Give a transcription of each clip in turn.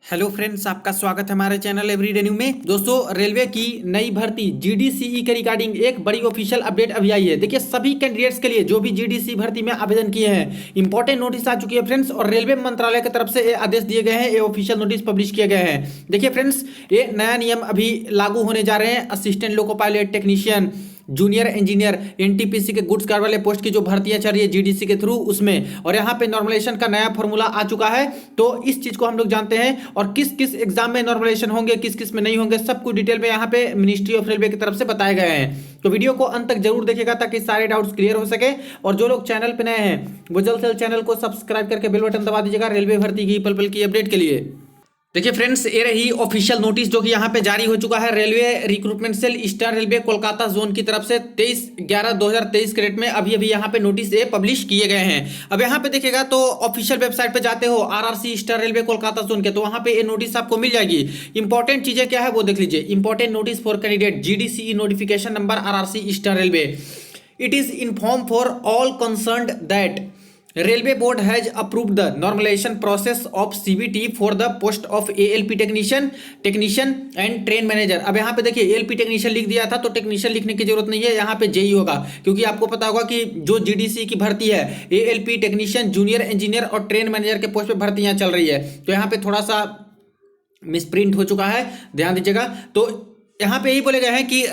Hello friends, आपका स्वागत है हमारे चैनल एवरीडे न्यू में। दोस्तों, रेलवे की नई भर्ती जीडीसीई के रिगार्डिंग एक बड़ी ऑफिशियल अपडेट अभी आई है। देखिए, सभी कैंडिडेट्स के लिए जो भी जीडीसी भर्ती में आवेदन किए हैं, इंपॉर्टेंट नोटिस आ चुकी है फ्रेंड्स, और रेलवे मंत्रालय की तरफ से ये आदेश दिए गए हैं, ये ऑफिशियल नोटिस पब्लिश किए गए हैं। देखिए फ्रेंड्स, ये नया नियम अभी लागू होने जा रहे हैं। Assistant loco pilot, technician, junior engineer, NTPC के गुड्स कार वाले पोस्ट की जो भर्तियां चल रही है जीडीसी के थ्रू, उसमें और यहाँ पे नॉर्मलाइजेशन का नया फॉर्मूला आ चुका है। तो इस चीज को हम लोग जानते हैं, और किस किस एग्जाम में नॉर्मलाइजेशन होंगे, किस किस में नहीं होंगे, सब कुछ डिटेल में यहाँ पे मिनिस्ट्री ऑफ रेलवे की तरफ से बताए गए हैं। तो वीडियो को अंत तक जरूर देखिएगा ताकि सारे डाउट्स क्लियर हो सके। और जो लोग चैनल पे नए हैं वो जल्द से जल्द चैनल को सब्सक्राइब करके बेल बटन दबा दीजिएगा रेलवे भर्ती की पल पल की अपडेट के लिए। देखिए फ्रेंड्स, ये रही ऑफिशियल नोटिस जो कि यहाँ पे जारी हो चुका है railway recruitment cell eastern railway Kolkata zone की तरफ से 23/11/2023 के डेट में अभी अभी यहाँ पे नोटिस ये पब्लिश किए गए हैं। अब यहाँ पे देखिएगा तो ऑफिशियल वेबसाइट पे जाते हो RRC Eastern railway Kolkata zone के, तो वहाँ पे ये नोटिस आपको मिल जाएगी। इंपॉर्टेंट चीजें क्या है वो देख लीजिए। Important notice for candidate GDCE notification number RRC Eastern Railway. It is inform for all concerned that Railway Board has approved the normalization process of CBT for the post of ALP technician and train manager। अब यहाँ पे देखिए ALP technician लिख दिया था, तो technician लिखने की जरूरत नहीं है, यहाँ पे जेई होगा, क्योंकि आपको पता होगा कि जो जीडीसी की भर्ती है ALP टेक्नीशियन, जूनियर इंजीनियर और ट्रेन मैनेजर के पोस्ट पे भर्तियां चल रही है। तो यहाँ पे थोड़ा सा मिसप्रिंट हो चुका है, ध्यान दीजिएगा। तो यहाँ पे यही बोले गए हैं कि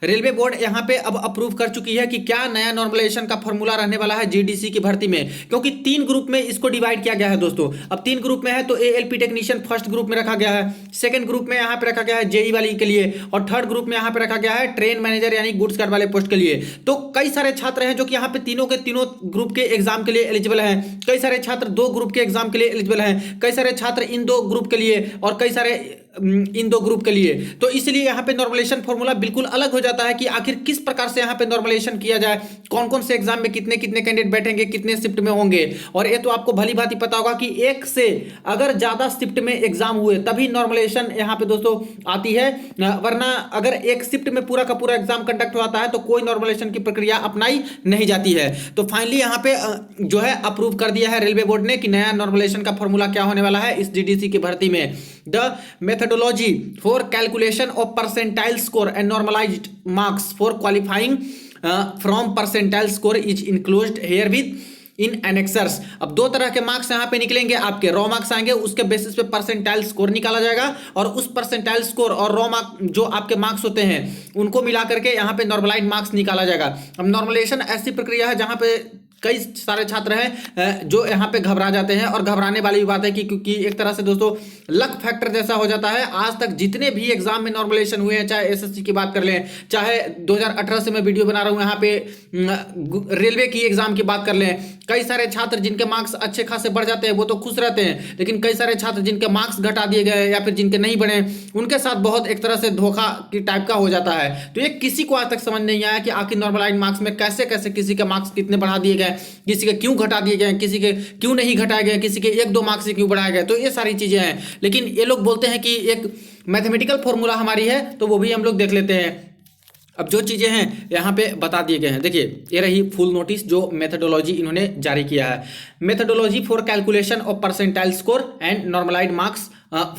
रेलवे बोर्ड यहाँ पे अब अप्रूव कर चुकी है कि क्या नया नॉर्मलाइजेशन का फॉर्मूला रहने वाला है जीडीसी की भर्ती में, क्योंकि 3 ग्रुप में इसको डिवाइड किया गया है दोस्तों। अब 3 ग्रुप में है, तो एएलपी टेक्नीशियन फर्स्ट ग्रुप में रखा गया है, सेकंड ग्रुप में यहाँ पे रखा गया है जेई वाली के लिए, और थर्ड ग्रुप में यहाँ पे रखा गया है ट्रेन मैनेजर यानी गुड्स कार्ड वाले पोस्ट के लिए। तो कई सारे छात्र हैं जो कि यहाँ पे तीनों के तीनों ग्रुप के एग्जाम के लिए एलिजिबल हैं, कई सारे छात्र 2 ग्रुप के एग्जाम के लिए एलिजिबल हैं, कई सारे छात्र इन 2 ग्रुप के लिए, और कई सारे इन 2 ग्रुप के लिए। तो इसलिए यहाँ पे नॉर्मलाइजेशन फॉर्मूला बिल्कुल अलग हो जाता है कि आखिर किस प्रकार से यहाँ पे नॉर्मलाइजेशन किया जाए, कौन कौन से एग्जाम में कितने कितने कैंडिडेट बैठेंगे, कितने शिफ्ट में होंगे। और ये तो आपको भली भांति पता होगा कि एक से अगर ज्यादा शिफ्ट में एग्जाम हुए तभी नॉर्मलाइजेशन यहाँ पे दोस्तों आती है, वरना अगर एक शिफ्ट में पूरा का पूरा एग्जाम कंडक्ट होता है तो कोई नॉर्मलाइजेशन की प्रक्रिया अपनाई नहीं जाती है। तो फाइनली यहाँ पे जो है अप्रूव कर दिया है रेलवे बोर्ड ने कि नया नॉर्मलाइजेशन का फॉर्मूला क्या होने वाला है इस जीडीसी की भर्ती में। The methodology for calculation of percentile score and normalized marks for qualifying from percentile score is enclosed herewith in annexures. अब 2 तरह के मार्क्स यहाँ पे निकलेंगे, आपके रॉ मार्क्स आएंगे, उसके बेसिस पे परसेंटाइल स्कोर निकाला जाएगा, और उस परसेंटाइल स्कोर और रॉ मार्क जो आपके मार्क्स होते हैं उनको मिला करके यहाँ पे नॉर्मलाइज्ड मार्क्स निकाला जाएगा। अब नॉर्मलाइजेशन ऐसी प्रक्रिया है जहाँ पे कई सारे छात्र हैं जो यहाँ पे घबरा जाते हैं, और घबराने वाली भी बात है कि क्योंकि एक तरह से दोस्तों लक फैक्टर जैसा हो जाता है। आज तक जितने भी एग्जाम में नॉर्मलाइजेशन हुए हैं, चाहे एसएससी की बात कर लें, चाहे 2018 से मैं वीडियो बना रहा हूँ यहाँ पे रेलवे की एग्जाम की बात कर लें, कई सारे छात्र जिनके मार्क्स अच्छे खासे बढ़ जाते हैं वो तो खुश रहते हैं, लेकिन कई सारे छात्र जिनके मार्क्स घटा दिए गए या फिर जिनके नहीं बढ़े, उनके साथ बहुत एक तरह से धोखा की टाइप का हो जाता है। तो ये किसी को आज तक समझ नहीं आया कि आखिर नॉर्मलाइज्ड मार्क्स में कैसे कैसे किसी के मार्क्स कितने बढ़ा दिए गए, किसी के क्यों घटा दिए गए, किसी के क्यों नहीं घटाए गए, किसी के 1-2 मार्क्स से क्यों बढ़ाए गए। तो ये सारी चीजें हैं, लेकिन ये लोग बोलते हैं कि एक मैथमेटिकल फॉर्मूला हमारी है, तो वो भी हम लोग देख लेते हैं। अब जो चीजें हैं यहाँ पे बता दिए गए हैं। देखिए, ये रही फुल नोटिस जो मेथोडोलॉजी इन्होंने जारी किया है। Methodology for calculation of percentile score and normalised marks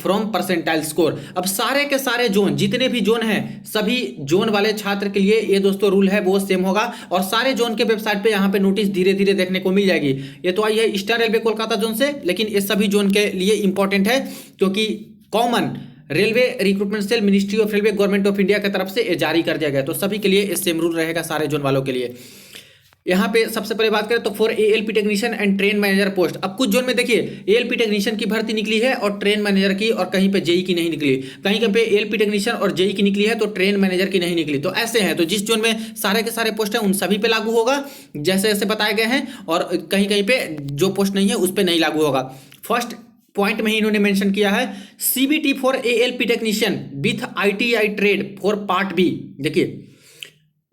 from percentile score. अब सारे के सारे जोन, जितने भी जोन हैं, सभी जोन वाले छात्र के लिए ये दोस्तों रूल है वो सेम होगा, और सारे जोन के वेबसाइट पे यहाँ पे नोटिस धीरे धीरे देखने को मिल जाएगी। ये तो आई है ईस्टर्न रेलवे कोलकाता जोन से, लेकिन ये सभी जोन के लिए इंपॉर्टेंट है क्योंकि common railway recruitment cell ministry of railway government of India की तरफ से जारी कर दिया गया। तो सभी के लिए सेम रूल रहेगा, सारे जोन वालों के लिए। यहाँ पे सबसे पहले बात करें तो for ALP technician and train manager post. अब कुछ जोन में देखिए एएलपी टेक्नीशियन की भर्ती निकली है और ट्रेन मैनेजर की, और कहीं पे जेई की नहीं निकली, कहीं पे एएलपी टेक्नीशियन और जेई की निकली है तो ट्रेन मैनेजर की नहीं निकली। तो ऐसे हैं, तो जिस जोन में सारे के सारे पोस्ट हैं उन सभी पे लागू होगा जैसे जैसे बताए गए हैं, और कहीं कहीं पे जो पोस्ट नहीं है उस पर नहीं लागू होगा। फर्स्ट पॉइंट में ही इन्होंने मेंशन किया है CBT for ALP technician with ITI trade for part B. देखिए,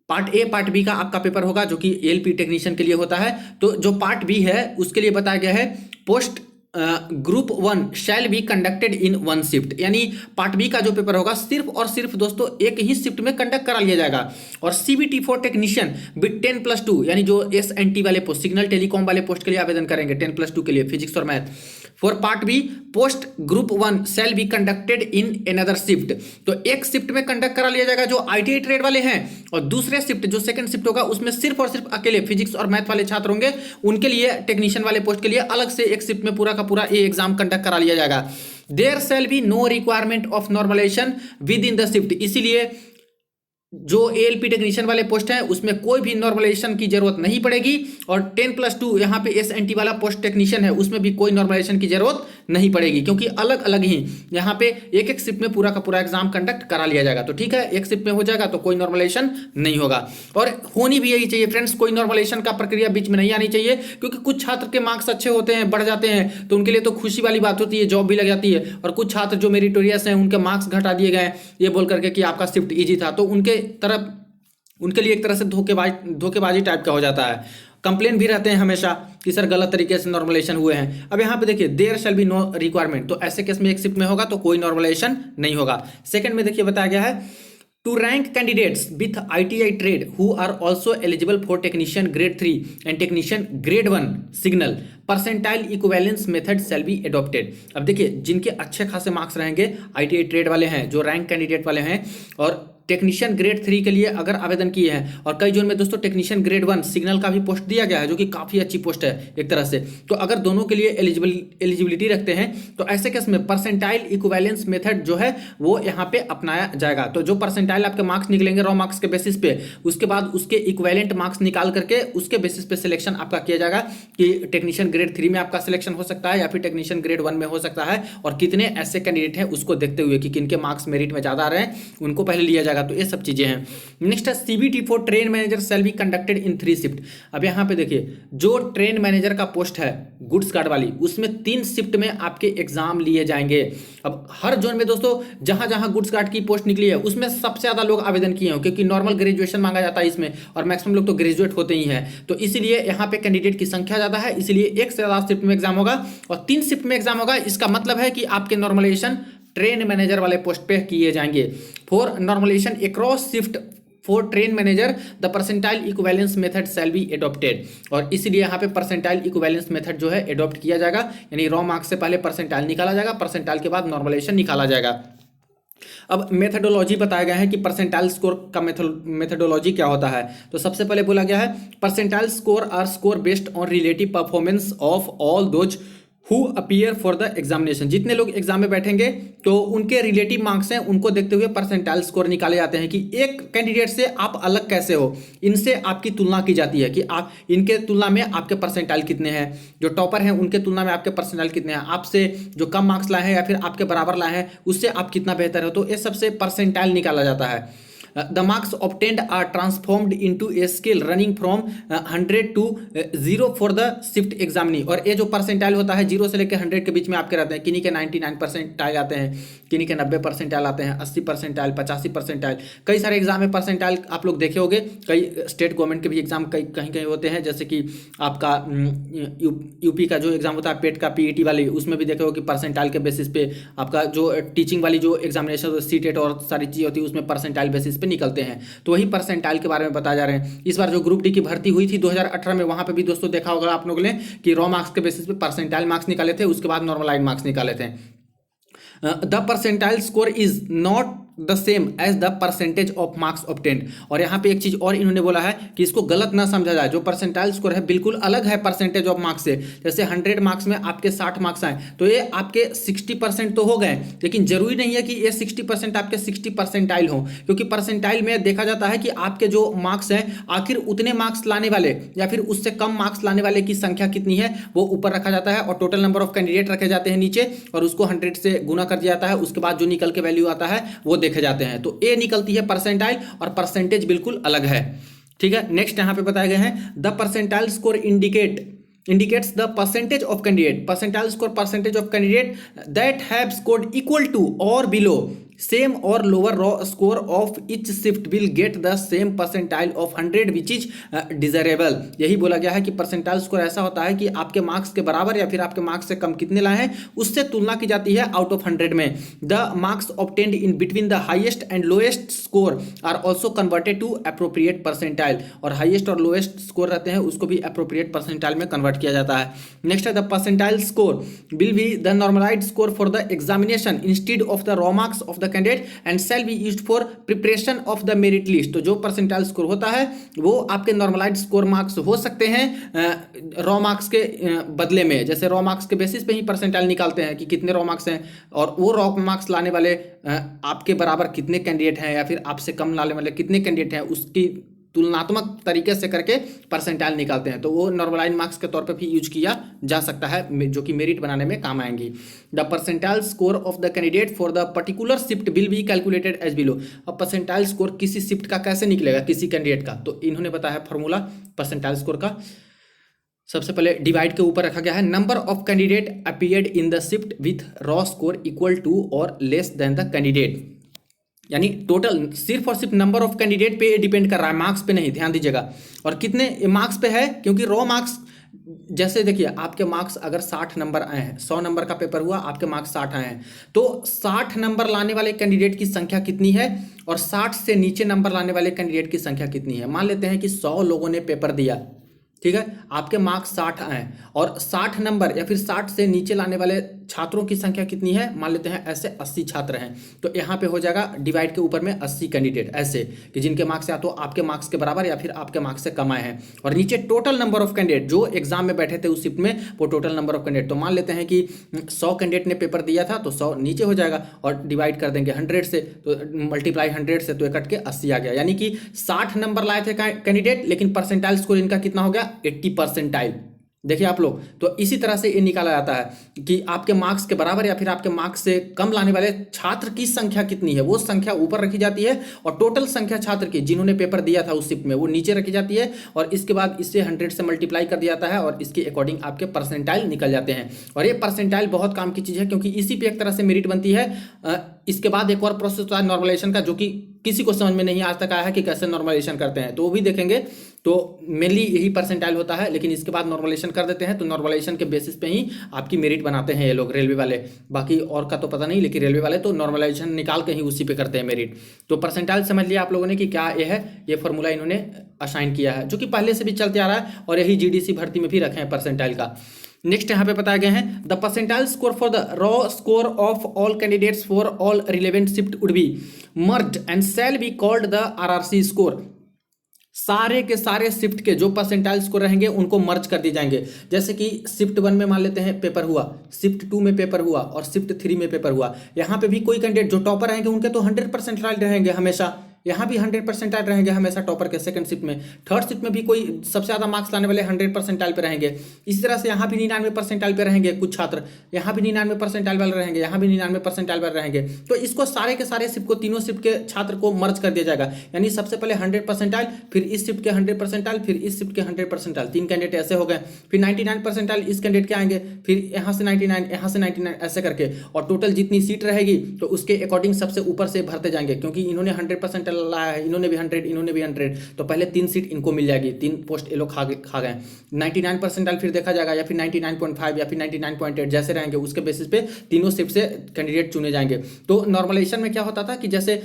पार्ट ए पार्ट बी का आपका पेपर होगा जो कि एएलपी टेक्नीशियन के लिए होता है। तो जो पार्ट बी है उसके लिए बताया गया है post group 1 shall be conducted in 1 shift, यानी पार्ट बी का जो पेपर होगा सिर्फ और सिर्फ दोस्तों एक ही शिफ्ट में कंडक्ट करा लिया जाएगा। और सीबीटी फॉर टेक्नीशियन विद 10+2, यानी जो एसएनटी वाले पोस्ट, सिग्नल टेलीकॉम वाले पोस्ट के लिए आवेदन करेंगे 10+2 के लिए, फिजिक्स और math, for part B post group 1 shall be conducted in another shift. तो एक शिफ्ट में कंडक्ट करा लिया जाएगा जो आईटीआई ट्रेड वाले हैं, और दूसरे शिफ्ट जो सेकंड शिफ्ट होगा उसमें सिर्फ और सिर्फ अकेले फिजिक्स और मैथ वाले छात्र होंगे। उनके लिए टेक्नीशियन वाले पोस्ट के लिए अलग से एक शिफ्ट में पूरा का पूरा ये एग्जाम कंडक्ट करा लिया जाएगा। There shall be no requirement of normalisation within the shift. इसीलिए जो एएलपी टेक्नीशियन वाले पोस्ट हैं उसमें कोई भी नॉर्मलाइजेशन की जरूरत नहीं पड़ेगी, और 10+2 यहाँ पे एसएनटी वाला पोस्ट टेक्नीशियन है उसमें भी कोई नॉर्मलाइजेशन की जरूरत नहीं पड़ेगी, क्योंकि अलग अलग ही यहाँ पे एक एक शिफ्ट में पूरा का पूरा एग्जाम कंडक्ट करा लिया जाएगा। तो ठीक है, एक शिफ्ट में हो जाएगा तो कोई नॉर्मलाइजेशन नहीं होगा, और होनी भी यही चाहिए फ्रेंड्स। कोई नॉर्मलाइजेशन का प्रक्रिया बीच में नहीं आनी चाहिए, क्योंकि कुछ छात्र के मार्क्स अच्छे होते हैं, बढ़ जाते हैं, तो उनके लिए तो खुशी वाली बात होती है, जॉब भी लग जाती है। और कुछ छात्र जो मेरिटोरियस हैं उनके मार्क्स घटा दिए गए ये बोल करके कि आपका शिफ्ट ईजी था, तो उनके लिए एक तरह से धोखेबाजी टाइप का हो जाता है। कंप्लेन भी रहते हैं हमेशा कि सर गलत तरीके से नॉर्मलाइजेशन हुए हैं। अब यहाँ पे देखिए there shall be no requirement, तो ऐसे केस में एक शिफ्ट में होगा तो कोई नॉर्मलाइजेशन नहीं होगा। सेकंड में देखिए बताया गया है to rank candidates with ITI trade who are also eligible for technician grade 3 and technician grade 1 signal percentile equivalence method shall be adopted. अब देखिए जिनके अच्छे खासे मार्क्स रहेंगे, आईटीआई ट्रेड वाले हैं, जो रैंक कैंडिडेट वाले हैं, और टेक्नीशियन ग्रेड 3 के लिए अगर आवेदन किए हैं, और कई जोन में दोस्तों टेक्नीशियन ग्रेड 1 सिग्नल का भी पोस्ट दिया गया है जो कि काफ़ी अच्छी पोस्ट है एक तरह से, तो अगर दोनों के लिए एलिजिबिलिटी रखते हैं तो ऐसे केस में परसेंटाइल इक्विवेलेंस मेथड जो है वो यहाँ पे अपनाया जाएगा। तो जो परसेंटाइल आपके मार्क्स निकलेंगे रॉ मार्क्स के बेसिस पे, उसके बाद उसके इक्विवेलेंट मार्क्स निकाल करके उसके बेसिस पे सिलेक्शन आपका किया जाएगा कि टेक्नीशियन ग्रेड 3 में आपका सिलेक्शन हो सकता है या फिर टेक्नीशियन ग्रेड 1 में हो सकता है, और कितने ऐसे कैंडिडेट हैं उसको देखते हुए कि किनके मार्क्स मेरिट में ज़्यादा आ रहे हैं उनको पहले लिया जाएगा। तो ये सब चीजें हैं। नेक्स्ट है CBT for train manager shell be conducted in 3 shift. अब यहाँ पे देखिए जो ट्रेन मैनेजर का पोस्ट है गुड्स कार्ड वाली, उसमें 3 शिफ्ट में आपके एग्जाम लिए जाएंगे। अब हर जोन में दोस्तों जहां जहां गुड्स कार्ड की पोस्ट निकली है उसमें सबसे ज्यादा लोग आवेदन किए हैं, क्योंकि नॉर्मल ग्रेजुएशन मांगा जाता है इसमें, और मैक्सिमम लोग तो ग्रेजुएट होते ही हैं, तो इसीलिए यहाँ पे कैंडिडेट की संख्या ज्यादा है, इसलिए एक से ज्यादा शिफ्ट में एग्जाम होगा और 3 शिफ्ट में एग्जाम होगा। इसका मतलब है कि आपके नॉर्मलाइजेशन ट्रेन मैनेजर वाले पोस्ट पे किए जाएंगे। For normalisation across shift for train manager the percentile equivalence method shall be adopted, और इसलिए यहाँ पे परसेंटाइल इक्विवेलेंस मेथड जो है एडॉप्ट किया जाएगा, यानी रॉ मार्क्स से पहले परसेंटाइल निकाला जाएगा, परसेंटाइल के बाद नॉर्मलाइजेशन निकाला जाएगा। अब मेथडोलॉजी बताया गया है कि परसेंटाइल स्कोर का मेथडोलॉजी क्या होता है। तो सबसे पहले बोला गया है percentile score are score based on relative performance of all those who appear for the examination. जितने लोग एग्जाम में बैठेंगे तो उनके रिलेटिव मार्क्स हैं, उनको देखते हुए परसेंटाइल स्कोर निकाले जाते हैं कि एक कैंडिडेट से आप अलग कैसे हो, इनसे आपकी तुलना की जाती है कि आप इनके तुलना में आपके परसेंटाइल कितने हैं, जो टॉपर हैं उनके तुलना में आपके परसेंटाइल कितने हैं, आपसे जो कम मार्क्स लाए हैं या फिर आपके बराबर लाए हैं उससे आप कितना बेहतर हो, तो ये सबसे परसेंटाइल निकाला जाता है। The marks obtained are transformed into a scale running from 100 to 0 for the shift examinee। और ये जो परसेंटाइल होता है 0 से लेकर 100 के बीच में आपके रहते हैं, किन्हीं के 99 परसेंटाइल आते हैं, किन्हीं के 90 परसेंटाइल आते हैं, 80 परसेंटाइल, 85 परसेंटाइल, कई सारे एग्जाम में परसेंटाइल आप लोग देखे होंगे। कई स्टेट गवर्नमेंट के भी एग्जाम कहीं कहीं होते हैं, जैसे कि आपका यूपी का जो एग्जाम होता है पेट का पीईटी वाली, उसमें भी देखे हो कि परसेंटाइल के बेसिस पे आपका जो टीचिंग वाली जो एग्जामिनेशन सीटेट और सारी चीज़ होती है उसमें परसेंटाइल बेसिस पे निकलते हैं। तो वही परसेंटाइल के बारे में बताया जा रहे हैं। इस बार जो ग्रुप डी की भर्ती हुई थी 2018 में, वहां पे भी दोस्तों देखा होगा आप लोगों ने कि रॉ मार्क्स के बेसिस पे परसेंटाइल मार्क्स निकाले थे, उसके बाद नॉर्मलाइज्ड मार्क्स निकाले थे। The percentile score is not the same as the percentage of marks obtained. और यहाँ पे एक चीज और इन्होंने बोला है कि इसको गलत ना समझा जाए, जो परसेंटाइल स्कोर है बिल्कुल अलग है परसेंटेज ऑफ मार्क्स से। जैसे 100 मार्क्स में आपके 60 मार्क्स आए तो ये आपके 60% तो हो गए, लेकिन जरूरी नहीं है कि ये 60% आपके 60 परसेंटाइल हो, क्योंकि परसेंटाइल में देखा जाता है कि आपके जो मार्क्स हैं आखिर उतने मार्क्स लाने वाले या फिर उससे कम मार्क्स लाने वाले की संख्या कितनी है वो ऊपर रखा जाता है, और टोटल नंबर ऑफ कैंडिडेट रखे जाते हैं नीचे, और उसको 100 से गुना कर दिया जाता है। उसके बाद जो निकल के वैल्यू आता है वो देखे जाते हैं। तो ए निकलती है परसेंटाइल, और परसेंटेज बिल्कुल अलग है। ठीक है, नेक्स्ट यहां पे बताया गया है the percentile score indicates the percentage of candidate, percentile score percentage of candidate that have scored equal to or below same और lower raw score of each shift will get the same percentile of 100 which is desirable. यही बोला गया है कि percentile score ऐसा होता है कि आपके मार्क्स के बराबर या फिर आपके मार्क्स से कम कितने लाए हैं उससे तुलना की जाती है आउट ऑफ 100 में। The marks obtained in between the highest and lowest score are also converted to appropriate percentile, और हाइएस्ट और लोएस्ट स्कोर रहते हैं उसको भी अप्रोप्रिएट परसेंटाइल में कन्वर्ट किया जाता है। नेक्स्ट है the percentile score will be the normalised score for the examination instead of the raw marks of the candidate and shall be used for preparation of the merit list. तो जो percentile score होता है वो आपके normalised score marks हो सकते हैं raw marks के बदले में। जैसे रॉ मार्क्स के बेसिस पे ही परसेंटाइल निकालते हैं कि कितने रॉ मार्क्स हैं, और वो रॉ मार्क्स लाने वाले आपके बराबर कितने कैंडिडेट हैं या फिर आपसे कम लाने वाले कितने कैंडिडेट हैं उसकी तुलनात्मक तरीके से करके परसेंटाइल निकालते हैं। तो वो नॉर्मलाइज्ड मार्क्स के तौर पे भी यूज किया जा सकता है जो कि मेरिट बनाने में काम आएंगी। The percentile score of the candidate for the particular shift will be calculated as below. अब परसेंटाइल स्कोर किसी शिफ्ट का कैसे निकलेगा किसी कैंडिडेट का, तो इन्होंने बताया फॉर्मूला परसेंटाइल स्कोर का। सबसे पहले डिवाइड के ऊपर रखा गया है number of candidate appeared in the shift with raw score equal to और लेस देन द कैंडिडेट, यानी टोटल सिर्फ और सिर्फ नंबर ऑफ कैंडिडेट पे डिपेंड कर रहा है, मार्क्स पे नहीं, ध्यान दीजिएगा। और कितने मार्क्स पे है, क्योंकि रॉ मार्क्स जैसे देखिए आपके मार्क्स अगर 60 नंबर आए हैं, 100 नंबर का पेपर हुआ, आपके मार्क्स 60 आए हैं, तो 60 नंबर लाने वाले कैंडिडेट की संख्या कितनी है और 60 से नीचे नंबर लाने वाले कैंडिडेट की संख्या कितनी है। मान लेते हैं कि 100 लोगों ने पेपर दिया, ठीक है, आपके मार्क्स 60 आए और 60 नंबर या फिर 60 से नीचे लाने वाले छात्रों की संख्या कितनी है, मान लेते हैं ऐसे 80 छात्र हैं, तो यहाँ पे हो जाएगा डिवाइड के ऊपर में 80 कैंडिडेट, ऐसे कि जिनके मार्क्स या तो आपके मार्क्स के बराबर या फिर आपके मार्क्स से कम आए हैं, और नीचे टोटल नंबर ऑफ कैंडिडेट जो एग्जाम में बैठे थे उस शिफ्ट में, वो टोटल नंबर ऑफ कैंडिडेट। तो मान लेते हैं कि 100 कैंडिडेट ने पेपर दिया था, तो 100 नीचे हो जाएगा और डिवाइड कर देंगे 100 से, तो मल्टीप्लाई 100 से, तो कट के 80 आ गया। यानी कि 60 नंबर लाए थे कैंडिडेट, लेकिन परसेंटाइल स्कोर इनका कितना हो गया, 80%। देखिए आप लोग, तो इसी तरह से ये निकाला जाता है कि आपके मार्क्स के बराबर या फिर आपके मार्क्स से कम लाने वाले छात्र की संख्या कितनी है, वो संख्या ऊपर रखी जाती है, और टोटल संख्या छात्र की जिन्होंने पेपर दिया था उस शिफ्ट में वो नीचे रखी जाती है, और इसके बाद इससे 100 से मल्टीप्लाई कर दिया जाता है और इसके अकॉर्डिंग आपके परसेंटाइल निकल जाते हैं। और ये परसेंटाइल बहुत काम की चीज़ है, क्योंकि इसी पे एक तरह से मेरिट बनती है। इसके बाद एक और प्रोसेस होता है नॉर्मलाइजेशन का, जो कि किसी को समझ में नहीं आज तक आया है कि कैसे नॉर्मलाइजेशन करते हैं, तो वो भी देखेंगे। तो मेनली यही परसेंटाइल होता है, लेकिन इसके बाद नॉर्मलाइजेशन कर देते हैं, तो नॉर्मलाइजेशन के बेसिस पे ही आपकी मेरिट बनाते हैं ये लोग, रेलवे वाले। बाकी और का तो पता नहीं, लेकिन रेलवे वाले तो नॉर्मलाइजेशन निकाल के ही उसी पे करते हैं मेरिट। तो परसेंटाइल समझ लिया आप लोगों ने कि क्या ये है, ये फॉर्मूला इन्होंने असाइन किया है, जो कि पहले से भी चलते आ रहा है, और यही जीडीसी भर्ती में भी रखे हैं परसेंटाइल का। नेक्स्ट यहाँ पे बताया गया है the percentile score for the raw score of all candidates for all relevant shift would be merged and shall be called the RRC score. सारे के सारे शिफ्ट के जो परसेंटाइल स्कोर रहेंगे उनको मर्ज कर दिए जाएंगे। जैसे कि शिफ्ट 1 में मान लेते हैं पेपर हुआ, शिफ्ट 2 में पेपर हुआ और शिफ्ट 3 में पेपर हुआ। यहाँ पे भी कोई कैंडिडेट जो टॉपर रहेंगे उनके तो 100% रहेंगे हमेशा, यहाँ भी 100% रहेंगे हमेशा टॉपर के। सेकंड शिफ्ट में, थर्ड शिफ्ट में भी कोई सबसे ज़्यादा मार्क्स लाने वाले 100% पे रहेंगे। इसी तरह से यहाँ भी 99% पे रहेंगे कुछ छात्र, यहाँ भी 99% वाले रहेंगे, यहाँ भी 99% वाले रहेंगे। तो इसको सारे के सारे शिफ्ट को, तीनों शिफ्ट के छात्र को मर्ज कर दिया जाएगा। यानी सबसे पहले 100%, फिर इस शिफ्ट के 100%, फिर इस शिफ्ट के 100%, 3 कैंडिडेट ऐसे हो गए। फिर 99% इस कैंडिडेट के आएंगे, फिर यहाँ से 99, यहाँ से 99, ऐसे करके, और टोटल जितनी सीट रहेगी तो उसके अकॉर्डिंग सबसे ऊपर से भरते जाएंगे, क्योंकि इन्होंने 100% लाया है, इन्होंने भी 100, इन्होंने भी 100, तो पहले 3 सीट इनको मिल जाएगी, 3 पोस्ट ये लोग खा गए। 99% फिर देखा जाएगा, या फिर 99.5 या फिर 99.8 जैसे रहेंगे, उसके बेसिस पे तीनों शिफ्ट से कैंडिडेट चुने जाएंगे। तो नॉर्मलाइजेशन में क्या होता था कि जैसे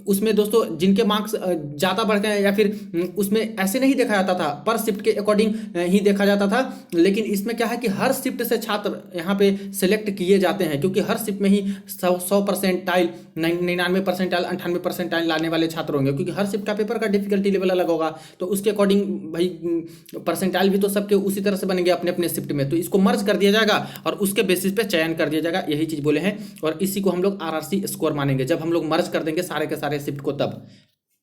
उसमें दोस्तों जिनके मार्क्स ज़्यादा बढ़ गए या फिर उसमें ऐसे नहीं देखा जाता था, पर शिफ्ट के अकॉर्डिंग ही देखा जाता था। लेकिन इसमें क्या है कि हर शिफ्ट से छात्र यहाँ पे सिलेक्ट किए जाते हैं, क्योंकि हर शिफ्ट में ही 100%, 99%, 98% लाने वाले छात्र होंगे, क्योंकि हर शिफ्ट का पेपर का डिफिकल्टी लेवल अलग होगा, तो उसके अकॉर्डिंग भाई परसेंटाइल भी तो सबके उसी तरह से बनेंगे अपने अपने शिफ्ट में। तो इसको मर्ज कर दिया जाएगा और उसके बेसिस पे चयन कर दिया जाएगा, यही चीज बोले हैं। और इसी को हम लोग आरआरसी स्कोर मानेंगे, जब हम लोग मर्ज कर देंगे सारे के सारे शिफ्ट को, तब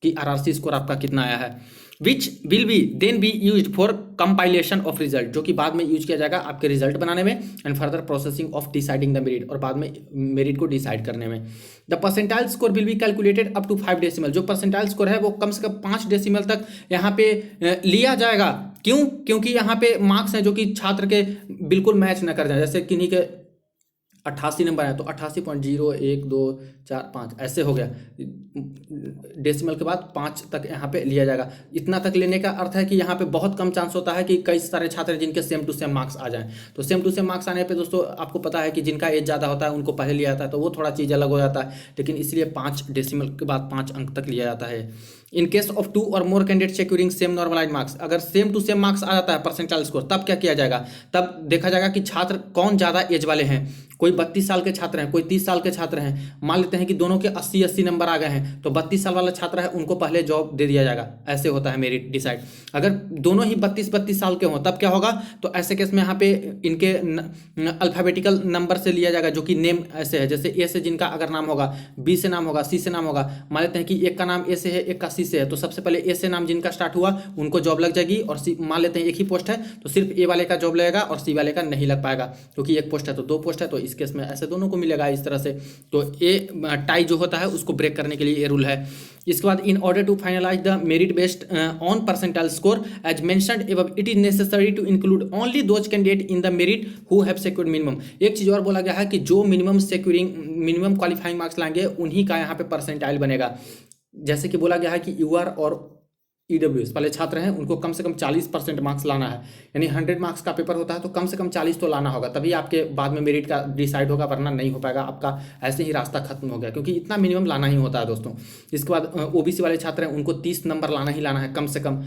कि आरआरसी स्कोर आपका कितना आया है। Which will be then be used for compilation of result, जो कि बाद में यूज किया जाएगा आपके रिजल्ट बनाने में, and further processing of deciding the merit, और बाद में मेरिट को डिसाइड करने में। The percentile score will be calculated up to 5 decimal. जो परसेंटाइल स्कोर है वो कम से कम 5 डेसिमल तक यहाँ पे लिया जाएगा। क्यों? क्योंकि यहाँ पे मार्क्स हैं जो कि छात्र के बिल्कुल मैच न कर जाए। जैसे किन्हीं के 88 नंबर है तो 88.0124 ऐसे हो गया। डेसिमल के बाद 5 तक यहाँ पे लिया जाएगा। इतना तक लेने का अर्थ है कि यहाँ पे बहुत कम चांस होता है कि कई सारे छात्र हैं जिनके सेम टू सेम मार्क्स आ जाएं। तो सेम टू सेम मार्क्स आने पे दोस्तों आपको पता है कि जिनका एज ज़्यादा होता है उनको पहले लिया जाता है, तो वो थोड़ा चीज़ अलग हो जाता है, लेकिन इसलिए 5 डेसिमल के बाद 5 अंक तक लिया जाता है। इन केस ऑफ 2 और more candidate securing same normalise marks, अगर सेम टू सेम मार्क्स आ जाता है परसेंटाइल स्कोर, तब क्या किया जाएगा? तब देखा जाएगा कि छात्र कौन ज़्यादा एज वाले हैं। कोई 32 साल के छात्र हैं, कोई 30 साल के छात्र हैं, मान लेते हैं कि दोनों के 80-80 नंबर आ गए हैं, तो 32 साल वाला छात्र है उनको पहले जॉब दे दिया जाएगा। ऐसे होता है मेरिट डिसाइड। अगर दोनों ही 32-32 साल के हों तब क्या होगा? तो ऐसे केस में यहाँ पे इनके अल्फ़ाबेटिकल नंबर से लिया जाएगा, जो कि नेम ऐसे है, जैसे ए से जिनका अगर नाम होगा, बी से नाम होगा, सी से नाम होगा। मान लेते हैं कि एक का नाम ए से है, एक का सी से है, तो सबसे पहले ए से नाम जिनका स्टार्ट हुआ उनको जॉब लग जाएगी, और सी मान लेते हैं एक ही पोस्ट है तो सिर्फ ए वाले का जॉब लगेगा और सी वाले का नहीं लग पाएगा, क्योंकि एक पोस्ट है तो 2 पोस्ट है, तो इस केस में ऐसे दोनों को मिलेगा इस तरह से। तो ए टाई जो होता है उसको ब्रेक करने के लिए ये रूल है। इसके बाद in order to finalise the merit based on percentile score as mentioned above, it is necessary to include only those candidate in the merit who have secured minimum. एक चीज और बोला गया है कि जो मिनिमम क्वालिफाइंग मार्क्स लाएंगे उन्हीं का यहाँ पे परसेंटाइल बनेगा। जैसे कि बोला गया है कि यूआर और ईडब्ल्यूएस वाले छात्र हैं उनको कम से कम 40% मार्क्स लाना है, यानी 100 मार्क्स का पेपर होता है तो कम से कम 40 तो लाना होगा, तभी आपके बाद में मेरिट का डिसाइड होगा, वरना नहीं हो पाएगा, आपका ऐसे ही रास्ता खत्म हो गया, क्योंकि इतना मिनिमम लाना ही होता है दोस्तों। इसके बाद ओबीसी वाले छात्र हैं उनको 30 नंबर लाना ही लाना है कम से कम।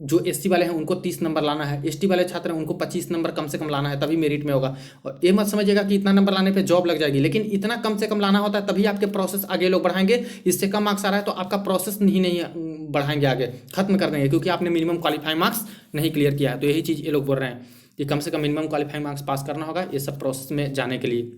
जो एससी वाले हैं उनको 30 नंबर लाना है, एसटी वाले छात्र हैं उनको 25 नंबर कम से कम लाना है, तभी मेरिट में होगा। और ये मत समझिएगा कि इतना नंबर लाने पे जॉब लग जाएगी, लेकिन इतना कम से कम लाना होता है, तभी आपके प्रोसेस आगे लोग बढ़ाएंगे। इससे कम मार्क्स आ रहा है तो आपका प्रोसेस नहीं बढ़ाएंगे, आगे खत्म कर देंगे, क्योंकि आपने मिनिमम क्वालिफाइंग मार्क्स नहीं क्लियर किया है। तो यही चीज़ ये लोग बोल रहे हैं कि कम से कम मिनिमम क्वालिफाइंग मार्क्स पास करना होगा ये सब प्रोसेस में जाने के लिए।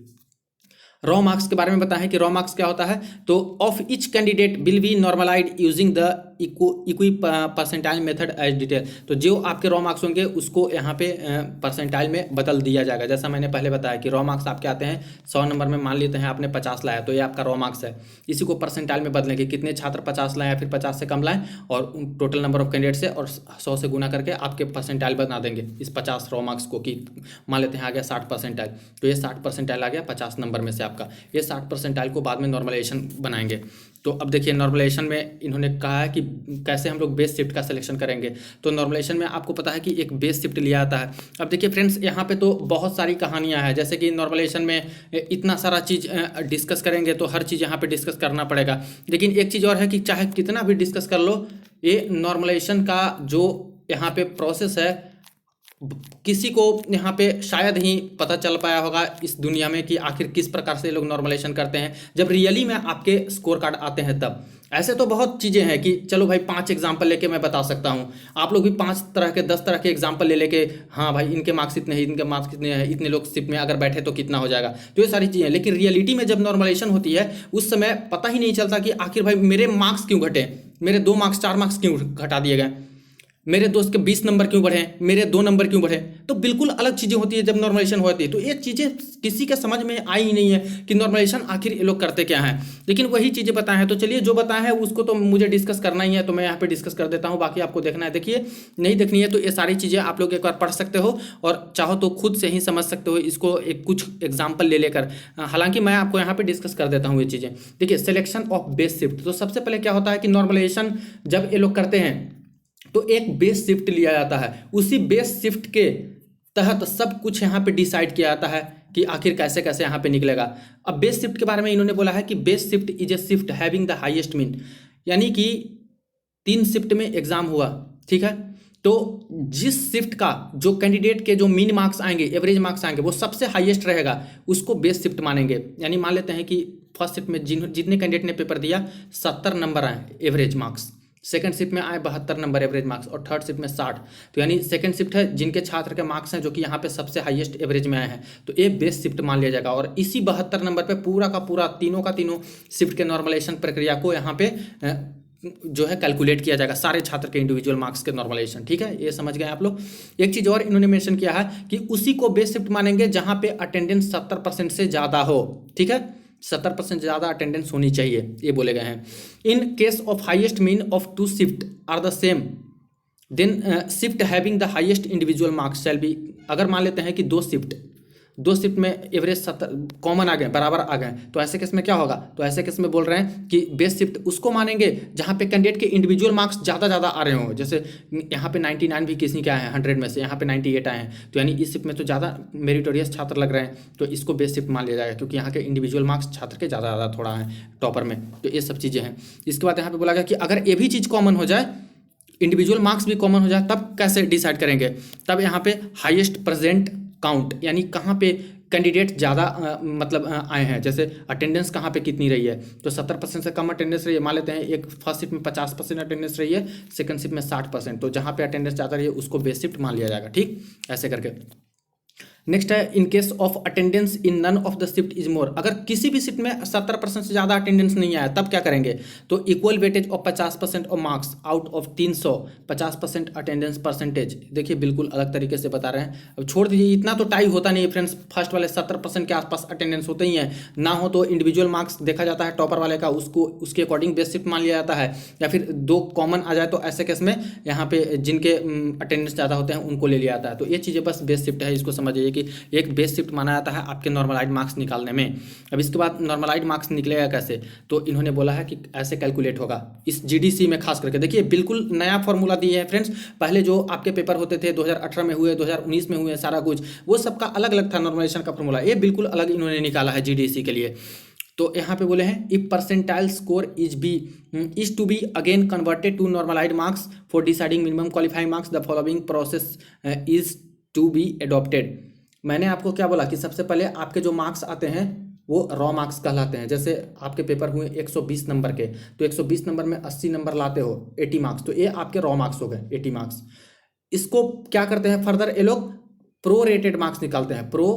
रॉ मार्क्स के बारे में बताएं कि रॉ मार्क्स क्या होता है। तो of each candidate will be normalised using the equi percentile method as detail. तो जो आपके रॉ मार्क्स होंगे उसको यहाँ पे परसेंटाइल में बदल दिया जाएगा। जैसा मैंने पहले बताया कि रॉ मार्क्स आपके आते हैं 100 नंबर में, मान लेते हैं आपने 50 लाया तो ये आपका रॉ मार्क्स है। इसी को परसेंटाइल में बदलेंगे, कितने छात्र 50 लाएं या फिर 50 से कम लाएं, और टोटल नंबर ऑफ कैंडिडेट से और 100 से गुना करके आपके परसेंटाइल बना देंगे इस 50 रॉ मार्क्स को, कि मान लेते हैं आ गया 60 परसेंटाइल, तो ये 60 परसेंटाइल आ गया 50 नंबर में से आपका। ये 60 परसेंटाइल को बाद में नॉर्मलाइजेशन बनाएंगे। तो अब देखिए नॉर्मलाइजेशन में इन्होंने कहा है कि कैसे हम लोग बेस शिफ्ट का सिलेक्शन करेंगे। तो नॉर्मलाइजेशन में आपको पता है कि एक बेस शिफ्ट लिया आता है। अब देखिए फ्रेंड्स, यहाँ पे तो बहुत सारी कहानियाँ हैं, जैसे कि नॉर्मलाइजेशन में इतना सारा चीज़ डिस्कस करेंगे तो हर चीज़ यहाँ पे डिस्कस करना पड़ेगा। लेकिन एक चीज़ और है कि चाहे कितना भी डिस्कस कर लो, ये नॉर्मलाइजेशन का जो यहाँ पे प्रोसेस है किसी को यहाँ पे शायद ही पता चल पाया होगा इस दुनिया में कि आखिर किस प्रकार से लोग नॉर्मलाइजेशन करते हैं, जब रियली में आपके स्कोर कार्ड आते हैं तब। ऐसे तो बहुत चीज़ें हैं कि चलो भाई 5 एग्जाम्पल लेके मैं बता सकता हूँ, आप लोग भी 5 तरह के 10 तरह के एग्जाम्पल ले लेके, हाँ भाई इनके मार्क्स इतने हैं, इनके मार्क्स कितने हैं, इतने लोग शिफ्ट में अगर बैठे तो कितना हो जाएगा, तो ये सारी चीज़ें। लेकिन रियलिटी में जब नॉर्मलाइजेशन होती है उस समय पता ही नहीं चलता कि आखिर भाई मेरे मार्क्स क्यों घटे, मेरे 2 मार्क्स 4 मार्क्स क्यों घटा दिए गए, मेरे दोस्त के 20 नंबर क्यों बढ़े, मेरे 2 नंबर क्यों बढ़े। तो बिल्कुल अलग चीज़ें होती है जब नॉर्मलाइजेशन होती है। तो ये चीज़ें किसी के समझ में आई ही नहीं है कि नॉर्मलाइजेशन आखिर ये लोग करते क्या हैं, लेकिन वही चीज़ें बताए हैं। तो चलिए जो बताया है उसको तो मुझे डिस्कस करना ही है, तो मैं यहाँ पे डिस्कस कर देता हूँ, बाकी आपको देखना है देखिए, नहीं देखनी है तो ये सारी चीज़ें आप लोग एक बार पढ़ सकते हो और चाहो तो खुद से ही समझ सकते हो इसको एक कुछ एग्जाम्पल ले लेकर। हालांकि मैं आपको यहाँ पे डिस्कस कर देता हूँ ये चीज़ें। देखिए सिलेक्शन ऑफ बेस शिफ्ट, तो सबसे पहले क्या होता है कि नॉर्मलाइजेशन जब ये लोग करते हैं तो एक बेस शिफ्ट लिया जाता है, उसी बेस शिफ्ट के तहत सब कुछ यहाँ पे डिसाइड किया जाता है कि आखिर कैसे कैसे यहाँ पे निकलेगा। अब बेस शिफ्ट के बारे में इन्होंने बोला है कि base shift is a shift having the highest mean, यानी कि 3 शिफ्ट में एग्जाम हुआ, ठीक है, तो जिस शिफ्ट का जो कैंडिडेट के जो मीन मार्क्स आएंगे, एवरेज मार्क्स आएंगे, वो सबसे हाईएस्ट रहेगा, उसको बेस शिफ्ट मानेंगे। यानी मान लेते हैं कि फर्स्ट शिफ्ट में जितने कैंडिडेट ने पेपर दिया 70 नंबर आए एवरेज मार्क्स, सेकंड शिफ्ट में आए 72 नंबर एवरेज मार्क्स और थर्ड शिफ्ट में 60, तो यानी सेकंड शिफ्ट है जिनके छात्र के मार्क्स हैं जो कि यहाँ पे सबसे हाईएस्ट एवरेज में आए हैं, तो ये बेस शिफ्ट मान लिया जाएगा। और इसी 72 नंबर पे पूरा का पूरा तीनों का तीनों शिफ्ट के नॉर्मलाइजेशन प्रक्रिया को यहाँ पे जो है कैलकुलेट किया जाएगा, सारे छात्र के इंडिविजुअल मार्क्स के नॉर्मलाइजेशन, ठीक है, ये समझ गए आप लोग। एक चीज़ और इन्होंने मेंशन किया है कि उसी को बेस शिफ्ट मानेंगे जहाँ पे अटेंडेंस 70% से ज़्यादा हो, ठीक है, 70% ज़्यादा अटेंडेंस होनी चाहिए, ये बोले गए हैं। In case of highest mean of 2 shift are the same then shift having the highest individual marks shall be, अगर मान लेते हैं कि 2 शिफ्ट दो शिफ्ट में एवरेज 70 कॉमन आ गए, बराबर आ गए, तो ऐसे केस में क्या होगा, तो ऐसे केस में बोल रहे हैं कि बेस्ट शिफ्ट उसको मानेंगे जहाँ पे कैंडिडेट के इंडिविजुअल मार्क्स ज़्यादा आ रहे हों। जैसे यहाँ पे 99 भी किसी के आए हैं 100 में से, यहाँ पे 98 आए हैं, तो यानी इस शिफ्ट में तो ज़्यादा मेरिटोरियस छात्र लग रहे हैं, तो इसको बेस्ट शिफ्ट मान लिया जाएगा, क्योंकि यहाँ के इंडिविजुअल मार्क्स छात्र के ज़्यादा थोड़ा है टॉपर में। तो ये सब चीज़ें हैं। इसके बाद यहाँ पे बोला गया कि अगर ये भी चीज़ कॉमन हो जाए, इंडिविजुअल मार्क्स भी कॉमन हो जाए, तब कैसे डिसाइड करेंगे, तब यहाँ पे हाईएस्ट प्रेजेंट काउंट, यानी कहाँ पे कैंडिडेट ज़्यादा मतलब आए हैं, जैसे अटेंडेंस कहाँ पे कितनी रही है, तो 70% से कम अटेंडेंस रही है, मान लेते हैं एक फर्स्ट शिफ्ट में 50% अटेंडेंस रही है, सेकंड शिफ्ट में 60%, तो जहाँ पे अटेंडेंस ज़्यादा रही है उसको बेस्ट शिफ्ट मान लिया जाएगा। ठीक, ऐसे करके। नेक्स्ट है in case of attendance in none of the shift is more, अगर किसी भी शिफ्ट में 70% से ज़्यादा अटेंडेंस नहीं आया तब क्या करेंगे, तो equal weightage of 50% of marks out of 300, 50% attendance percentage. देखिए बिल्कुल अलग तरीके से बता रहे हैं। अब छोड़ दीजिए, इतना तो टाई होता नहीं है फ्रेंड्स, फर्स्ट वाले 70% के आसपास अटेंडेंस होते ही हैं, ना हो तो इंडिविजुअल मार्क्स देखा जाता है टॉपर वाले का, उसको उसके अकॉर्डिंग बेस्ट शिफ्ट मान लिया जाता है, या फिर दो कॉमन आ जाए तो ऐसे केस में यहाँ पे जिनके अटेंडेंस ज़्यादा होते हैं उनको ले लिया जाता है। तो ये चीज़ें बस बेस्ट शिफ्ट है, इसको समझिए कि एक बेस्ट शिफ्ट माना जाता है आपके नॉर्मलाइज मार्क्स निकालने में। अब इसके बाद नॉर्मलाइज मार्क्स निकलेगा कैसे, तो इन्होंने बोला है कि ऐसे कैलकुलेट होगा इस जीडीसी में, खास करके देखिए बिल्कुल नया फॉर्मूला दिए हैं फ्रेंड्स। पहले जो आपके पेपर होते थे 2018 में हुए, 2019 में हुए, सारा कुछ वो सबका अलग अलग था नॉर्मलाइजेशन का फॉर्मूला, ये बिल्कुल अलग इन्होंने निकाला है जीडीसी के लिए। तो यहाँ पे बोले हैं if percentile score is to be again converted to normalised marks for deciding minimum qualifying marks, the following process is to be adopted. मैंने आपको क्या बोला कि सबसे पहले आपके जो मार्क्स आते हैं वो रॉ मार्क्स कहलाते हैं। जैसे आपके पेपर हुए 120 नंबर के, तो 120 नंबर में 80 नंबर लाते हो, 80 मार्क्स, तो ये आपके रॉ मार्क्स हो गए 80 मार्क्स। इसको क्या करते हैं फर्दर, ये लोग प्रो रेटेड मार्क्स निकालते हैं, प्रो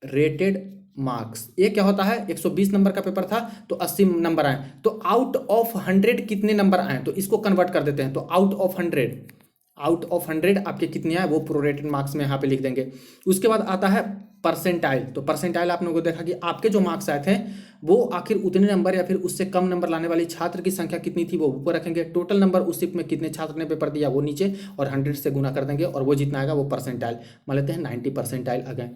रेटेड मार्क्स। ये क्या होता है, 120 नंबर का पेपर था तो 80 नंबर आए, तो आउट ऑफ 100 कितने नंबर आए, तो इसको कन्वर्ट कर देते हैं, तो आउट ऑफ 100 आपके कितने आए वो प्रोरेटेड मार्क्स में यहाँ पे लिख देंगे। उसके बाद आता है परसेंटाइल, तो परसेंटाइल आप लोगों को देखा कि आपके जो मार्क्स आए थे वो आखिर उतने नंबर या फिर उससे कम नंबर लाने वाली छात्र की संख्या कितनी थी वो ऊपर रखेंगे, टोटल नंबर उस शिफ्ट में कितने छात्र ने पेपर दिया वो नीचे, और 100 से गुना कर देंगे, और वो जितना आएगा वो परसेंटाइल, मान लेते हैं 90 परसेंटाइल आ गए,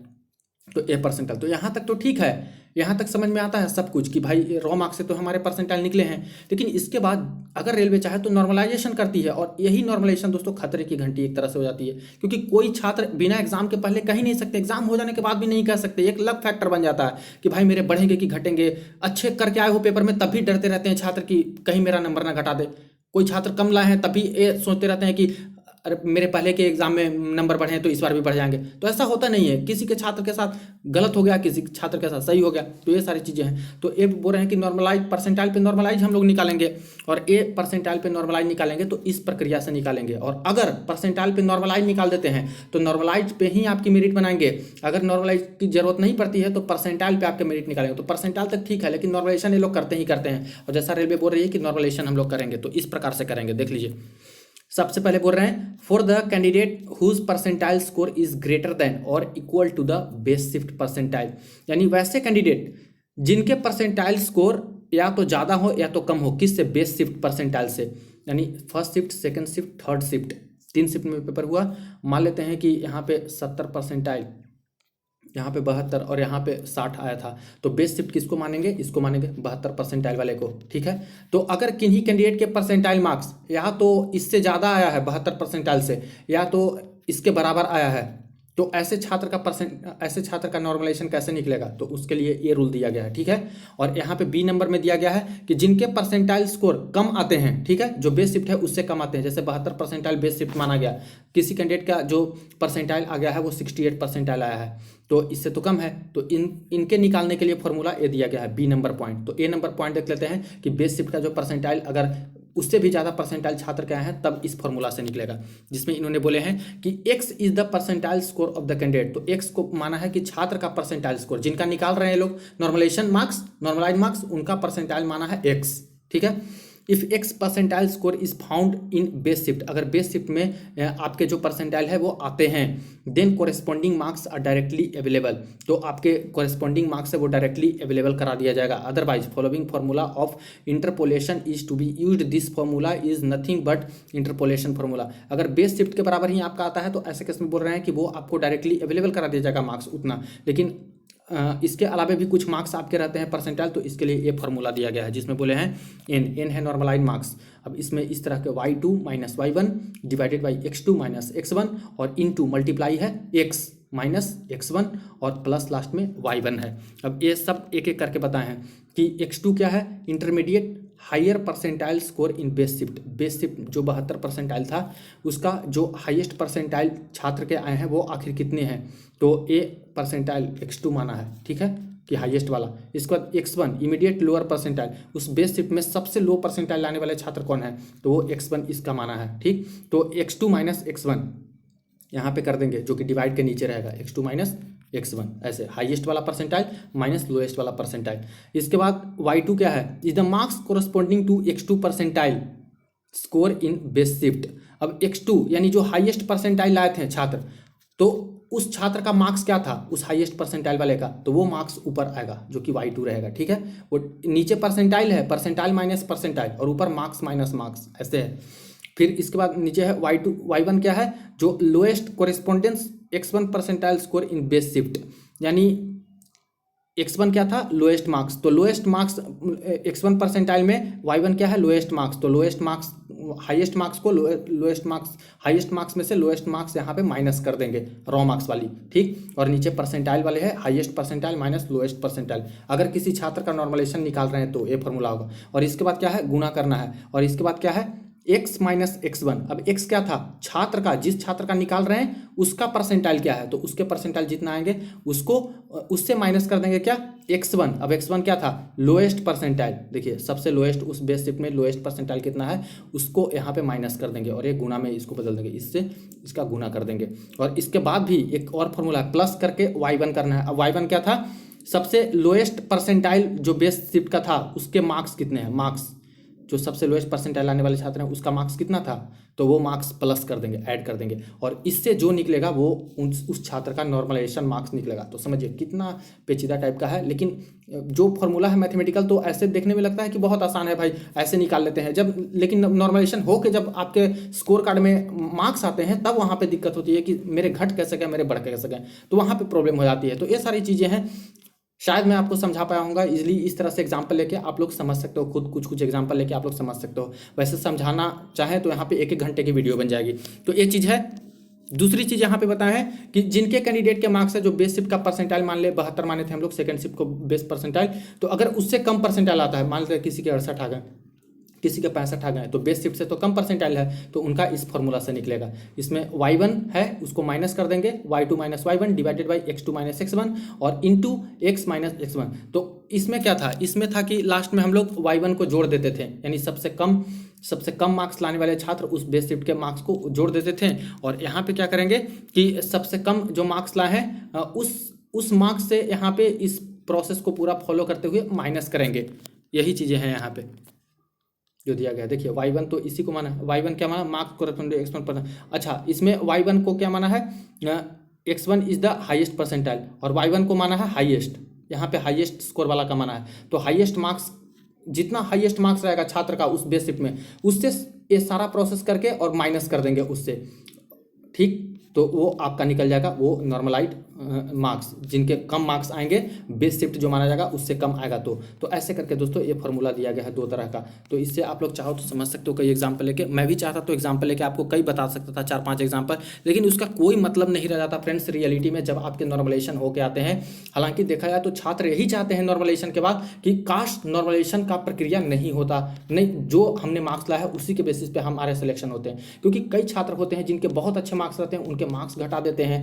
तो ए परसेंटाइल। तो यहाँ तक तो ठीक है, यहाँ तक समझ में आता है सब कुछ कि भाई रॉ मार्क्स से तो हमारे परसेंटाइल निकले हैं। लेकिन इसके बाद अगर रेलवे चाहे तो नॉर्मलाइजेशन करती है, और यही नॉर्मलाइजेशन दोस्तों खतरे की घंटी एक तरह से हो जाती है, क्योंकि कोई छात्र बिना एग्जाम के पहले कह ही नहीं सकते, एग्जाम हो जाने के बाद भी नहीं कह सकते। एक लक फैक्टर बन जाता है कि भाई मेरे बढ़ेंगे कि घटेंगे, अच्छे करके आए हो पेपर में तब भी डरते रहते हैं छात्र कि कहीं मेरा नंबर ना घटा दे। कोई छात्र कम लाए हैं तब भी ये सोचते रहते हैं कि अरे मेरे पहले के एग्जाम में नंबर बढ़े तो इस बार भी बढ़ जाएंगे, तो ऐसा होता नहीं है। किसी के छात्र के साथ गलत हो गया, किसी छात्र के साथ सही हो गया, तो ये सारी चीज़ें हैं। तो ये बोल रहे हैं कि नॉर्मलाइज परसेंटाइल पे नॉर्मलाइज हम लोग निकालेंगे, और ए परसेंटाइल पे नॉर्मलाइज निकालेंगे, तो इस प्रक्रिया से निकालेंगे। और अगर परसेंटाइल पे नॉर्मलाइज निकाल देते हैं तो नॉर्मलाइज पे ही आपकी मेरिट बनाएंगे, अगर नॉर्मलाइज की जरूरत नहीं पड़ती है तो परसेंटाइल पे आपके मेरिट निकालेंगे। तो परसेंटाइल तक ठीक है, लेकिन नॉर्मलाइजेशन ये लोग करते ही करते हैं, और जैसा रेलवे बोल रही है कि नॉर्मलाइजेशन हम लोग करेंगे, तो इस प्रकार से करेंगे। देख लीजिए, सबसे पहले बोल रहे हैं for the candidate whose percentile score is greater than और equal to the best shift percentile, यानी वैसे कैंडिडेट जिनके परसेंटाइल स्कोर या तो ज़्यादा हो या तो कम हो, किससे, बेस्ट शिफ्ट परसेंटाइल से, यानी first shift, second shift, third shift, 3 shift में पेपर हुआ। मान लेते हैं कि यहाँ पे 70 परसेंटाइल, यहाँ पे 72 और यहाँ पे 60 आया था, तो बेस्ट शिफ्ट किसको मानेंगे, इसको मानेंगे 72 परसेंटाइल वाले को। ठीक है, तो अगर किन्हीं कैंडिडेट के परसेंटाइल मार्क्स या तो इससे ज़्यादा आया है 72 परसेंटाइल से, या तो इसके बराबर आया है, तो ऐसे छात्र का नॉर्मलाइजेशन कैसे निकलेगा, तो उसके लिए ये रूल दिया गया है। ठीक है, और यहाँ पे बी नंबर में दिया गया है कि जिनके परसेंटाइल स्कोर कम आते हैं, ठीक है, जो बेस्ट शिफ्ट है उससे कम आते हैं, जैसे 72 परसेंटाइल बेस्ट शिफ्ट माना गया, किसी कैंडिडेट का जो परसेंटाइल आ गया है वो 68 परसेंटाइल आया है, तो इससे तो कम है, तो इनके निकालने के लिए फॉर्मूला ए दिया गया है, बी नंबर पॉइंट। तो ए नंबर पॉइंट देख लेते हैं कि बेस्ट शिफ्ट का जो परसेंटाइल अगर उससे भी ज़्यादा परसेंटाइल छात्र के आए हैं तब इस फॉर्मूला से निकलेगा, जिसमें इन्होंने बोले हैं कि x is the percentile score of the candidate. तो x को माना है कि छात्र का परसेंटाइल स्कोर, जिनका निकाल रहे हैं लोग नॉर्मलाइजेशन मार्क्स, नॉर्मलाइज मार्क्स, उनका परसेंटाइल माना है x। ठीक है, if X percentile score is found in base shift, अगर बेस शिफ्ट में आपके जो परसेंटाइल है वो आते हैं, then corresponding marks are directly available, तो आपके कोरेस्पॉन्डिंग मार्क्स है वो डायरेक्टली अवेलेबल करा दिया जाएगा। Otherwise following formula of interpolation is to be used, this formula is nothing but interpolation formula. अगर बेस शिफ्ट के बराबर ही आपका आता है तो ऐसे केस में बोल रहे हैं कि वो आपको डायरेक्टली अवेलेबल करा दिया जाएगा मार्क्स उतना, लेकिन इसके अलावा भी कुछ मार्क्स आपके रहते हैं परसेंटाइल, तो इसके लिए ये फार्मूला दिया गया है जिसमें बोले हैं एन है नॉर्मलाइज मार्क्स। अब इसमें इस तरह के y2 minus y1 divided by x2 minus x1 और इनटू मल्टीप्लाई है x माइनस x1 और प्लस लास्ट में y1 है। अब ये सब एक एक करके बताए हैं कि x2 क्या है, intermediate higher percentile score in base shift, base shift जो 72 परसेंटाइल था उसका जो हाईएस्ट परसेंटाइल छात्र के आए हैं वो आखिर कितने हैं, तो ए परसेंटाइल x2 माना है, ठीक है कि हाईएस्ट वाला। इसके बाद x1 इमीडिएट लोअर परसेंटाइल, उस बेस शिफ्ट में सबसे लो परसेंटाइल लाने वाले छात्र कौन है, तो वो x1 इसका माना है, ठीक। तो x2 माइनस x1 यहाँ पे कर देंगे जो कि डिवाइड के नीचे रहेगा, x2 माइनस x1 ऐसे हाईएस्ट वाला परसेंटाइल माइनस लोएस्ट वाला परसेंटाइल। इसके बाद y2 क्या है, is the marks corresponding to x2 percentile score in base shift. अब x2 यानी जो हाईएस्ट परसेंटाइल लाए थे छात्र, तो उस छात्र का मार्क्स क्या था उस हाईएस्ट परसेंटाइल वाले का, तो वो मार्क्स ऊपर आएगा जो कि y2 रहेगा, ठीक है। वो नीचे परसेंटाइल है, परसेंटाइल माइनस परसेंटाइल और ऊपर मार्क्स माइनस मार्क्स ऐसे है। फिर इसके बाद नीचे है y1 क्या है, जो lowest correspondence x1 percentile score in base shift, यानी x1 क्या था लोएस्ट मार्क्स, तो लोएस्ट मार्क्स x1 परसेंटाइल में y1 क्या है लोएस्ट मार्क्स, तो लोएस्ट मार्क्स हाईएस्ट मार्क्स को लोएस्ट मार्क्स हाईएस्ट मार्क्स में से लोएस्ट मार्क्स यहाँ पे माइनस कर देंगे रॉ मार्क्स वाली, ठीक। और नीचे परसेंटाइल वाले है highest percentile minus lowest percentile. अगर किसी छात्र का नॉर्मलाइजेशन निकाल रहे हैं तो ये फॉर्मूला होगा। और इसके बाद क्या है गुणा करना है, और इसके बाद क्या है x माइनस x1। अब x क्या था छात्र का, जिस छात्र का निकाल रहे हैं उसका परसेंटाइल क्या है, तो उसके परसेंटाइल जितना आएंगे उसको उससे माइनस कर देंगे क्या x1। अब x1 क्या था लोएस्ट परसेंटाइल, देखिए सबसे लोएस्ट उस बेस शिफ्ट में लोएस्ट परसेंटाइल कितना है उसको यहाँ पे माइनस कर देंगे और ये गुना में इसको बदल देंगे, इससे इसका गुना कर देंगे। और इसके बाद भी एक और फॉर्मूला है प्लस करके y1 करना है। अब y1 क्या था सबसे लोएस्ट परसेंटाइल जो बेस शिफ्ट का था उसके मार्क्स कितने हैं, मार्क्स जो सबसे लोएस्ट परसेंटाइल आने वाले छात्र हैं उसका मार्क्स कितना था, तो वो मार्क्स प्लस कर देंगे ऐड कर देंगे और इससे जो निकलेगा वो उस छात्र का नॉर्मलाइजेशन मार्क्स निकलेगा। तो समझिए कितना पेचीदा टाइप का है, लेकिन जो फॉर्मूला है मैथमेटिकल तो ऐसे देखने में लगता है कि बहुत आसान है भाई ऐसे निकाल लेते हैं, जब लेकिन नॉर्मलाइजेशन हो के जब आपके स्कोर कार्ड में मार्क्स आते हैं तब वहाँ पर दिक्कत होती है कि मेरे घट कैसे गए मेरे बढ़ कैसे गए, तो वहाँ पर प्रॉब्लम हो जाती है। तो ये सारी चीज़ें हैं, शायद मैं आपको समझा पाया हूँगा इजली। इस तरह से एग्जाम्पल लेके आप लोग समझ सकते हो, खुद कुछ एग्जाम्पल लेके आप लोग समझ सकते हो। वैसे समझाना चाहें तो यहाँ पे 1-1 घंटे की वीडियो बन जाएगी। तो ये चीज़ है। दूसरी चीज़ यहाँ पे बताएं है कि जिनके कैंडिडेट के मार्क्स है जो बेस शिफ्ट का परसेंटाइल मान ले 72 माने थे हम लोग सेकंड शिफ्ट को बेस परसेंटाइल, तो अगर उससे कम परसेंटाइल आता है, मान लेते किसी के 68 आ गए किसी के 65 आ गए, तो बेस शिफ्ट से तो कम परसेंटाइल है तो उनका इस फॉर्मूला से निकलेगा। इसमें y1 है उसको माइनस कर देंगे, y2 minus y1 divided by x2 minus x1 और इंटू x माइनस x1। तो इसमें क्या था, इसमें था कि लास्ट में हम लोग y1 को जोड़ देते थे, यानी सबसे कम मार्क्स लाने वाले छात्र उस बेस शिफ्ट के मार्क्स को जोड़ देते थे। और यहाँ पे क्या करेंगे कि सबसे कम जो मार्क्स लाए हैं उस मार्क्स से यहाँ पे इस प्रोसेस को पूरा फॉलो करते हुए माइनस करेंगे। यही चीज़ें हैं यहाँ पे जो दिया गया है। देखिए y1 तो इसी को माना है, y1 क्या माना मार्क्स कोरेस्पोंडिंग x1 पर। अच्छा इसमें y1 को क्या माना है x1 is the highest percentile और y1 को माना है हाईएस्ट, यहाँ पे हाईएस्ट स्कोर वाला का माना है। तो हाईएस्ट मार्क्स जितना हाईएस्ट मार्क्स रहेगा छात्र का उस बेस शिफ्ट में उससे ये सारा प्रोसेस करके और माइनस कर देंगे उससे, ठीक। तो वो आपका निकल जाएगा वो नॉर्मलाइज मार्क्स, जिनके कम मार्क्स आएंगे बेस शिफ्ट जो माना जाएगा उससे कम आएगा। तो ऐसे करके दोस्तों ये फॉर्मूला दिया गया है 2 तरह का। तो इससे आप लोग चाहो तो समझ सकते हो कई एग्जाम्पल लेके, मैं भी चाहता तो एग्जाम्पल लेके आपको कई बता सकता था 4-5 एग्जाम्पल, लेकिन उसका कोई मतलब नहीं रह जाता फ्रेंड्स रियलिटी में जब आपके नॉर्मलाइजेशन होके आते हैं। हालांकि देखा जाए तो छात्र यही चाहते हैं नॉर्मलाइजेशन के बाद कि काश नॉर्मलाइजेशन का प्रक्रिया नहीं होता, नहीं जो हमने मार्क्स लाया है उसी के बेसिस पे हमारे सिलेक्शन होते हैं। क्योंकि कई छात्र होते हैं जिनके बहुत अच्छे मार्क्स रहते हैं उनके मार्क्स घटा देते हैं,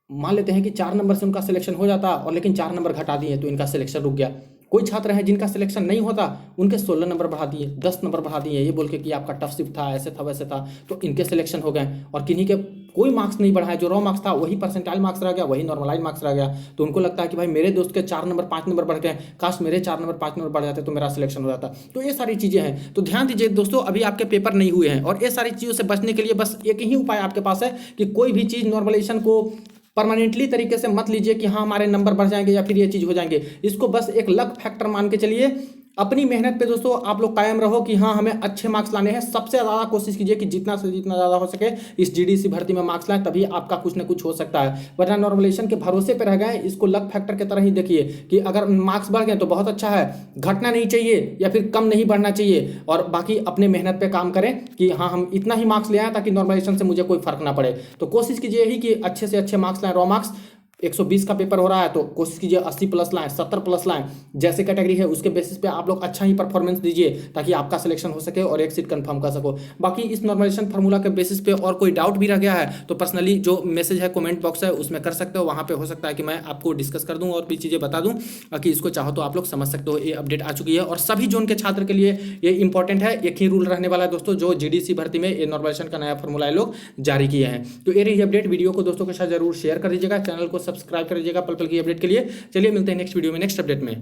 मान लेते हैं कि 4 नंबर से उनका सिलेक्शन हो जाता और लेकिन 4 नंबर घटा दिए तो इनका सिलेक्शन रुक गया। कोई छात्र हैं जिनका सिलेक्शन नहीं होता उनके 16 नंबर बढ़ा दिए 10 नंबर बढ़ा दिए ये बोल के कि आपका टफ शिफ्ट था ऐसे था वैसे था, तो इनके सिलेक्शन हो गए। और किन्हीं के कोई मार्क्स नहीं बढ़ा है, जो रॉ मार्क्स था वही परसेंटाइल मार्क्स रह गया, वही नॉर्मलाइज मार्क्स रह गया। तो उनको लगता है कि भाई मेरे दोस्त के 4 नंबर 5 नंबर बढ़ गए, काश मेरे 4 नंबर 5 नंबर बढ़ जाते तो मेरा सिलेक्शन हो जाता। तो ये सारी चीज़ें हैं। तो ध्यान दीजिए दोस्तों, अभी आपके पेपर नहीं हुए हैं और ये सारी चीज़ों से बचने के लिए बस एक ही उपाय आपके पास है कि कोई भी चीज़ नॉर्मलाइजेशन को परमानेंटली तरीके से मत लीजिए कि हाँ हमारे नंबर बढ़ जाएंगे या फिर ये चीज़ हो जाएंगे। इसको बस एक लक फैक्टर मान के चलिए। अपनी मेहनत पे दोस्तों आप लोग कायम रहो कि हाँ हमें अच्छे मार्क्स लाने हैं। सबसे ज़्यादा कोशिश कीजिए कि जितना से जितना ज़्यादा हो सके इस जीडीसी भर्ती में मार्क्स लाएं, तभी आपका कुछ ना कुछ हो सकता है। वरना नॉर्मलाइजेशन के भरोसे पे रह गए, इसको लक फैक्टर की तरह ही देखिए कि अगर मार्क्स बढ़ गए तो बहुत अच्छा है, घटना नहीं चाहिए या फिर कम नहीं बढ़ना चाहिए। और बाकी अपने मेहनत पे काम करें कि हाँ हम इतना ही मार्क्स ले आए ताकि नॉर्मलाइजेशन से मुझे कोई फर्क ना पड़े। तो कोशिश कीजिए यही कि अच्छे से अच्छे मार्क्स लाएं। रॉ मार्क्स 120 का पेपर हो रहा है तो कोशिश कीजिए 80 प्लस लाएं, 70 प्लस लाएं। जैसे कैटेगरी है उसके बेसिस पे आप लोग अच्छा ही परफॉर्मेंस दीजिए ताकि आपका सिलेक्शन हो सके और एक सीट कंफर्म कर सको। बाकी इस नॉर्मलाइजेशन फार्मूला के बेसिस पे और कोई डाउट भी रह गया है तो पर्सनली जो मैसेज है कमेंट बॉक्स है उसमें कर सकते हो, वहाँ पे हो सकता है कि मैं आपको डिस्कस कर दूँ और भी चीज़ें बता दूँ कि इसको चाहो तो आप लोग समझ सकते हो। ये अपडेट आ चुकी है और सभी जोन के छात्र के लिए ये इंपॉर्टेंट है। एक ही रूल रहने वाला है दोस्तों, जो जीडीसी भर्ती में ये नॉर्मलाइजेशन का नया फार्मूला लोग जारी किए हैं। तो ये रही अपडेट, वीडियो को दोस्तों के साथ जरूर शेयर कर दीजिएगा, चैनल को सब्सक्राइब कर दीजिएगा पल पल की अपडेट के लिए। चलिए मिलते हैं नेक्स्ट वीडियो में नेक्स्ट अपडेट में।